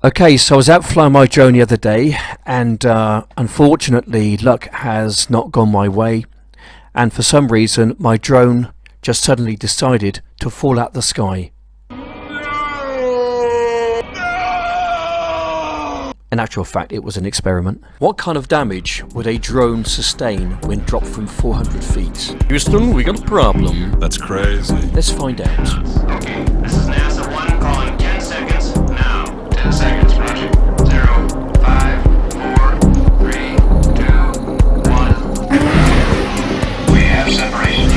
Okay, so I was out flying my drone the other day, and unfortunately, luck has not gone my way. And for some reason, my drone just suddenly decided to fall out the sky. In actual fact, it was an experiment. What kind of damage would a drone sustain when dropped from 400 feet? Houston, we got a problem. That's crazy. Let's find out. This is NASA 1 calling 10 seconds now. 10 seconds, roger. 0, 5, 4, 3, 2, 1. We have separation.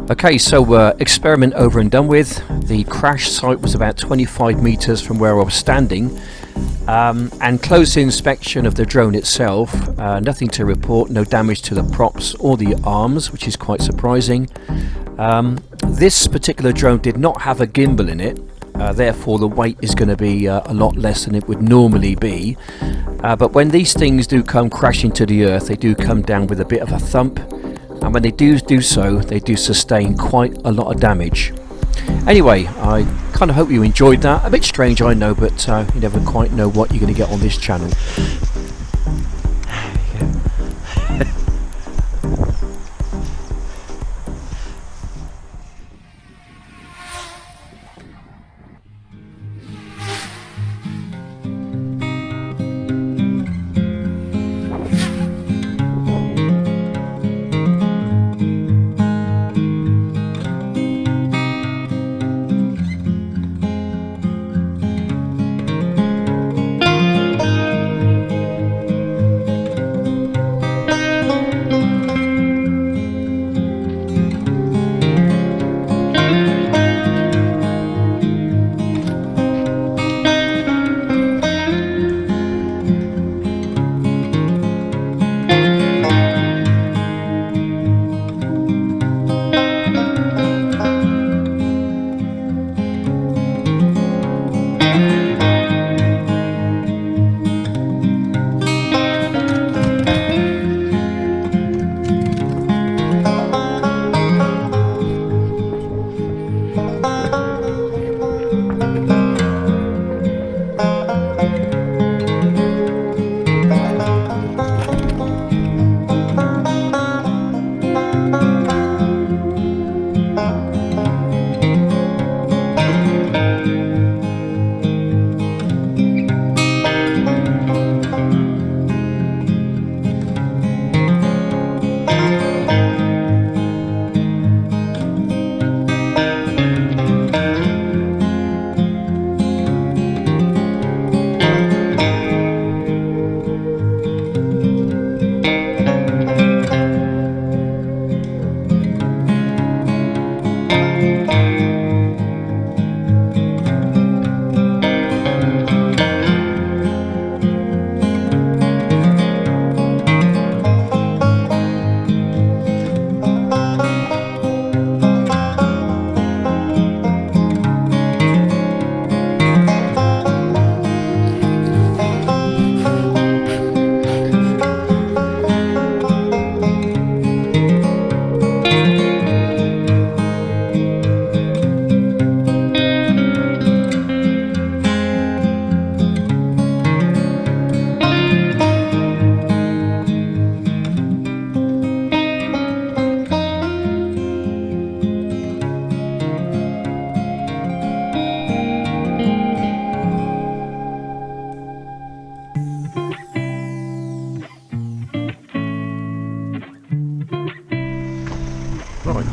Okay, so experiment over and done with. The crash site was about 25 meters from where I was standing, and close inspection of the drone itself, nothing to report, no damage to the props or the arms, which is quite surprising. This particular drone did not have a gimbal in it, therefore the weight is going to be a lot less than it would normally be. But when these things do come crashing to the earth, they do come down with a bit of a thump. And when they do so, they do sustain quite a lot of damage. Anyway, I kind of hope you enjoyed that. A bit strange, I know, but you never quite know what you're going to get on this channel.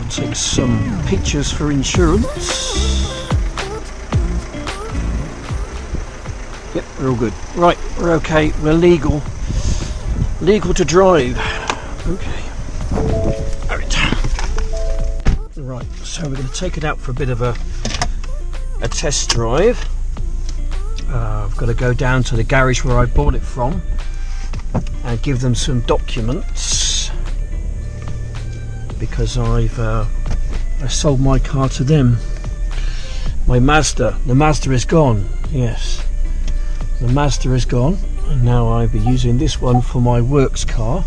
I'll take some pictures for insurance. Yep, we're all good. Right, we're okay. We're legal to drive. Okay. Right, so we're going to take it out for a bit of a test drive. I've got to go down to the garage where I bought it from and give them some documents because I sold my car to them. My Mazda. The Mazda is gone. Yes, the Mazda is gone, and now I'll be using this one for my works car.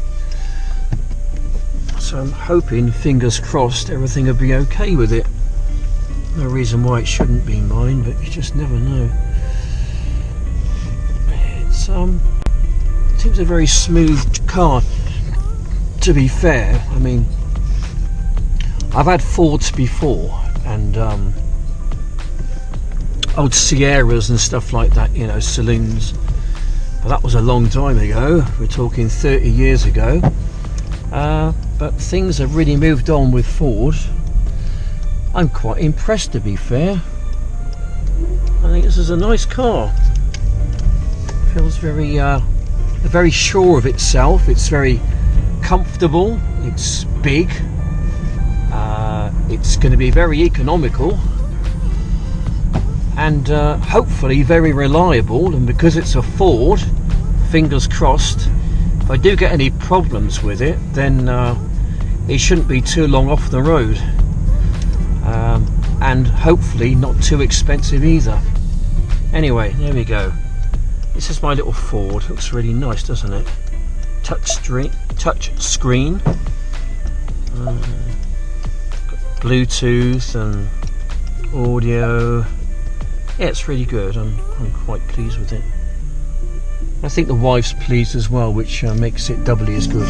So I'm hoping, fingers crossed, everything will be okay with it. No reason why it shouldn't be mine, but you just never know. It's seems a very smooth car, to be fair. I mean, I've had Fords before, and old Sierras and stuff like that, you know, saloons. But that was a long time ago. We're talking 30 years ago. But things have really moved on with Ford. I'm quite impressed, to be fair. I think this is a nice car. Feels very sure of itself. It's very comfortable. It's big. It's going to be very economical and hopefully very reliable. And because it's a Ford, fingers crossed, if I do get any problems with it, then it shouldn't be too long off the road, and hopefully not too expensive either. Anyway, there we go. This is my little Ford. Looks really nice, doesn't it? Touch screen, Bluetooth and audio. Yeah, it's really good. I'm quite pleased with it. I think the wife's pleased as well, which makes it doubly as good.